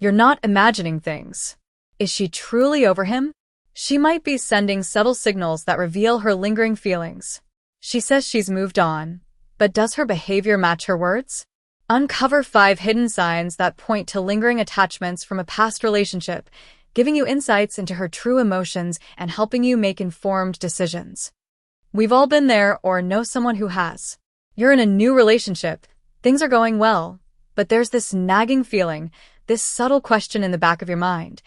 You're not imagining things. Is she truly over him? She might be sending subtle signals that reveal her lingering feelings. She says she's moved on, but does her behavior match her words? Uncover 5 hidden signs that point to lingering attachments from a past relationship, giving you insights into her true emotions and helping you make informed decisions. We've all been there or know someone who has. You're in a new relationship. Things are going well, but there's this nagging feeling, this subtle question in the back of your mind.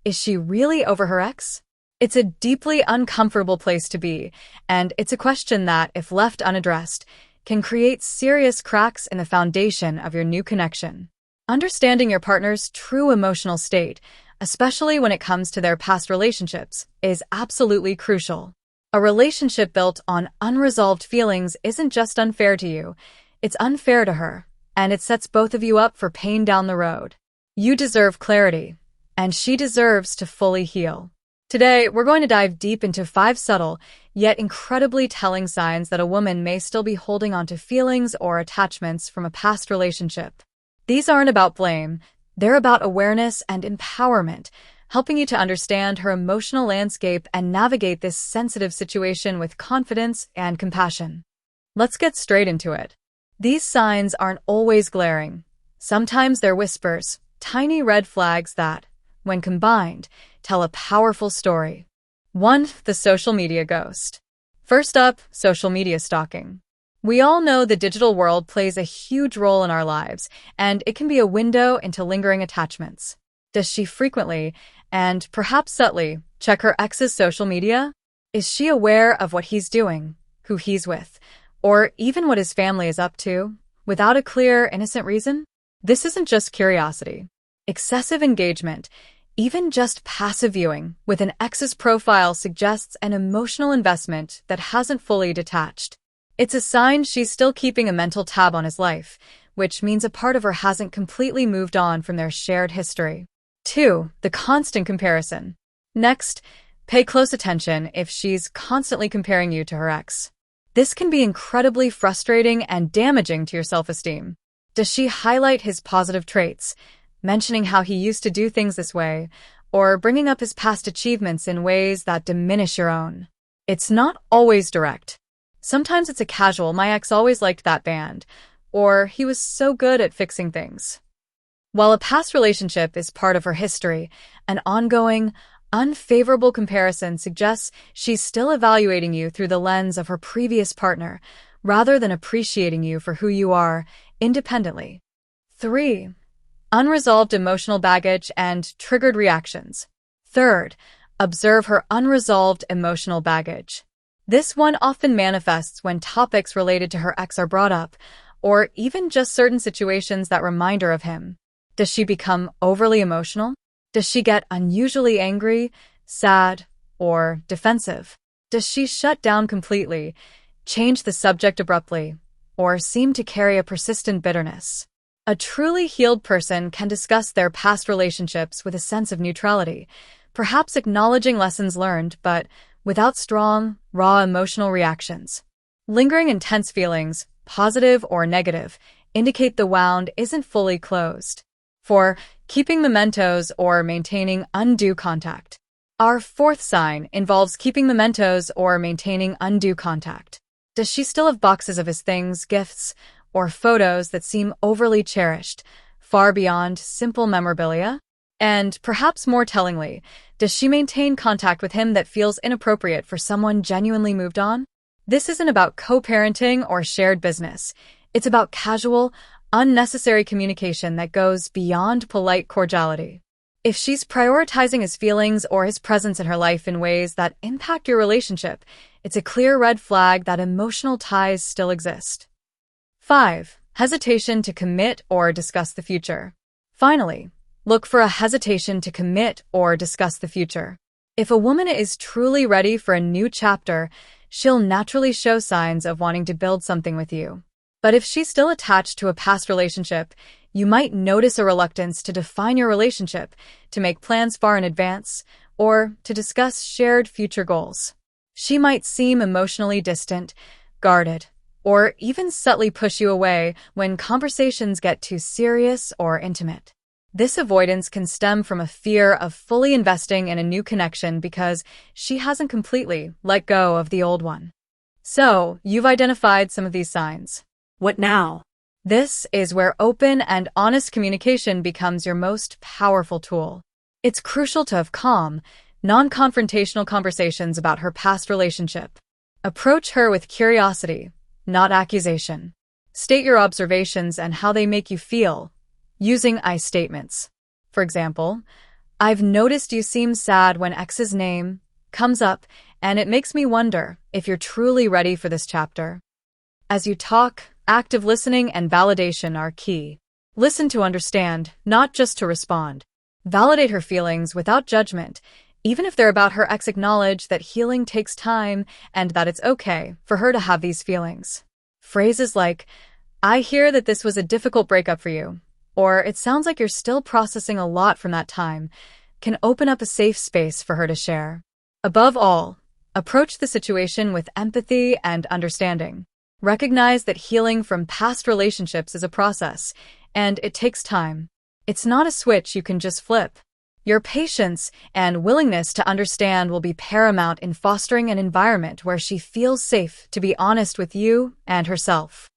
Is she really over her ex? It's a deeply uncomfortable place to be, and it's a question that, if left unaddressed, can create serious cracks in the foundation of your new connection. Understanding your partner's true emotional state, especially when it comes to their past relationships, is absolutely crucial. A relationship built on unresolved feelings isn't just unfair to you, it's unfair to her, and it sets both of you up for pain down the road. You deserve clarity, and she deserves to fully heal. Today, we're going to dive deep into 5 subtle, yet incredibly telling signs that a woman may still be holding onto feelings or attachments from a past relationship. These aren't about blame, they're about awareness and empowerment, helping you to understand her emotional landscape and navigate this sensitive situation with confidence and compassion. Let's get straight into it. These signs aren't always glaring. Sometimes they're whispers, tiny red flags that, when combined, tell a powerful story. 1. The social media ghost. First up, social media stalking. We all know the digital world plays a huge role in our lives, and it can be a window into lingering attachments. Does she frequently, and perhaps subtly, check her ex's social media? Is she aware of what he's doing, who he's with, or even what his family is up to, without a clear, innocent reason? This isn't just curiosity. Excessive engagement, even just passive viewing with an ex's profile, suggests an emotional investment that hasn't fully detached. It's a sign she's still keeping a mental tab on his life, which means a part of her hasn't completely moved on from their shared history. 2. The constant comparison. Next, pay close attention if she's constantly comparing you to her ex. This can be incredibly frustrating and damaging to your self-esteem. Does she highlight his positive traits, mentioning how he used to do things this way, or bringing up his past achievements in ways that diminish your own? It's not always direct. Sometimes it's a casual, "My ex always liked that band," or "he was so good at fixing things." While a past relationship is part of her history, an ongoing, unfavorable comparison suggests she's still evaluating you through the lens of her previous partner, rather than appreciating you for who you are, independently. 3. Unresolved emotional baggage and triggered reactions. Third, observe her unresolved emotional baggage. This one often manifests when topics related to her ex are brought up, or even just certain situations that remind her of him. Does she become overly emotional? Does she get unusually angry, sad, or defensive? Does she shut down completely, change the subject abruptly, or seem to carry a persistent bitterness? A truly healed person can discuss their past relationships with a sense of neutrality, perhaps acknowledging lessons learned, but without strong, raw emotional reactions. Lingering intense feelings, positive or negative, indicate the wound isn't fully closed. 4. Keeping mementos or maintaining undue contact. Our 4th sign involves keeping mementos or maintaining undue contact. Does she still have boxes of his things, gifts, or photos that seem overly cherished, far beyond simple memorabilia? And perhaps more tellingly, does she maintain contact with him that feels inappropriate for someone genuinely moved on? This isn't about co-parenting or shared business. It's about casual, unnecessary communication that goes beyond polite cordiality. If she's prioritizing his feelings or his presence in her life in ways that impact your relationship, it's a clear red flag that emotional ties still exist. 5. Hesitation to commit or discuss the future. Finally, look for a hesitation to commit or discuss the future. If a woman is truly ready for a new chapter, she'll naturally show signs of wanting to build something with you. But if she's still attached to a past relationship, you might notice a reluctance to define your relationship, to make plans far in advance, or to discuss shared future goals. She might seem emotionally distant, guarded, or even subtly push you away when conversations get too serious or intimate. This avoidance can stem from a fear of fully investing in a new connection because she hasn't completely let go of the old one. So, you've identified some of these signs. What now? This is where open and honest communication becomes your most powerful tool. It's crucial to have calm, non-confrontational conversations about her past relationship. Approach her with curiosity, not accusation. State your observations and how they make you feel, using I statements. For example, I've noticed you seem sad when X's name comes up, and it makes me wonder if you're truly ready for this chapter. As you talk, active listening and validation are key. Listen to understand, not just to respond. Validate her feelings without judgment, even if they're about her ex. Acknowledge that healing takes time and that it's okay for her to have these feelings. Phrases like, I hear that this was a difficult breakup for you, or it sounds like you're still processing a lot from that time, can open up a safe space for her to share. Above all, approach the situation with empathy and understanding. Recognize that healing from past relationships is a process, and it takes time. It's not a switch you can just flip. Your patience and willingness to understand will be paramount in fostering an environment where she feels safe to be honest with you and herself.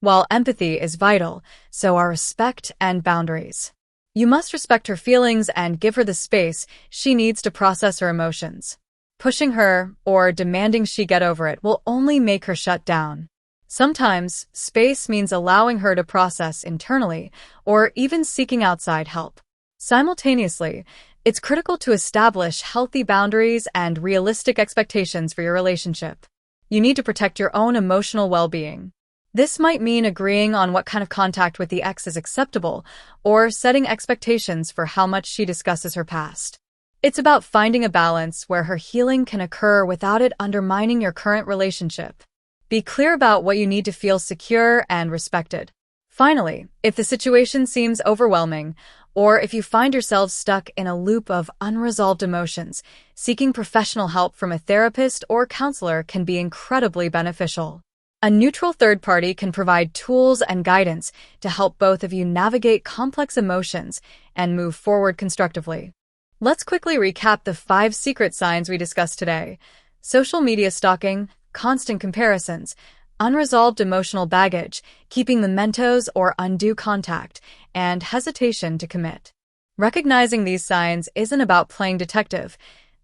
While empathy is vital, so are respect and boundaries. You must respect her feelings and give her the space she needs to process her emotions. Pushing her or demanding she get over it will only make her shut down. Sometimes, space means allowing her to process internally or even seeking outside help. Simultaneously, it's critical to establish healthy boundaries and realistic expectations for your relationship. You need to protect your own emotional well-being. This might mean agreeing on what kind of contact with the ex is acceptable, or setting expectations for how much she discusses her past. It's about finding a balance where her healing can occur without it undermining your current relationship. Be clear about what you need to feel secure and respected. Finally, if the situation seems overwhelming, or if you find yourself stuck in a loop of unresolved emotions, seeking professional help from a therapist or counselor can be incredibly beneficial. A neutral third party can provide tools and guidance to help both of you navigate complex emotions and move forward constructively. Let's quickly recap the 5 secret signs we discussed today: social media stalking, constant comparisons, unresolved emotional baggage, keeping mementos or undue contact, and hesitation to commit. Recognizing these signs isn't about playing detective.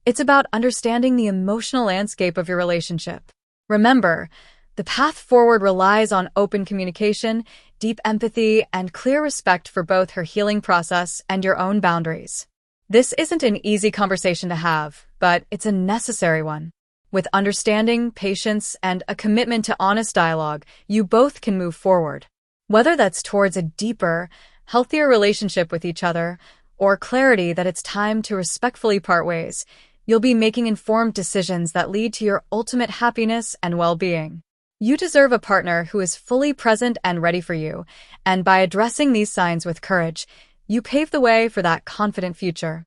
It's about understanding the emotional landscape of your relationship. Remember, the path forward relies on open communication, deep empathy, and clear respect for both her healing process and your own boundaries. This isn't an easy conversation to have, but it's a necessary one. With understanding, patience, and a commitment to honest dialogue, you both can move forward. Whether that's towards a deeper, healthier relationship with each other, or clarity that it's time to respectfully part ways, you'll be making informed decisions that lead to your ultimate happiness and well-being. You deserve a partner who is fully present and ready for you, and by addressing these signs with courage, you pave the way for that confident future.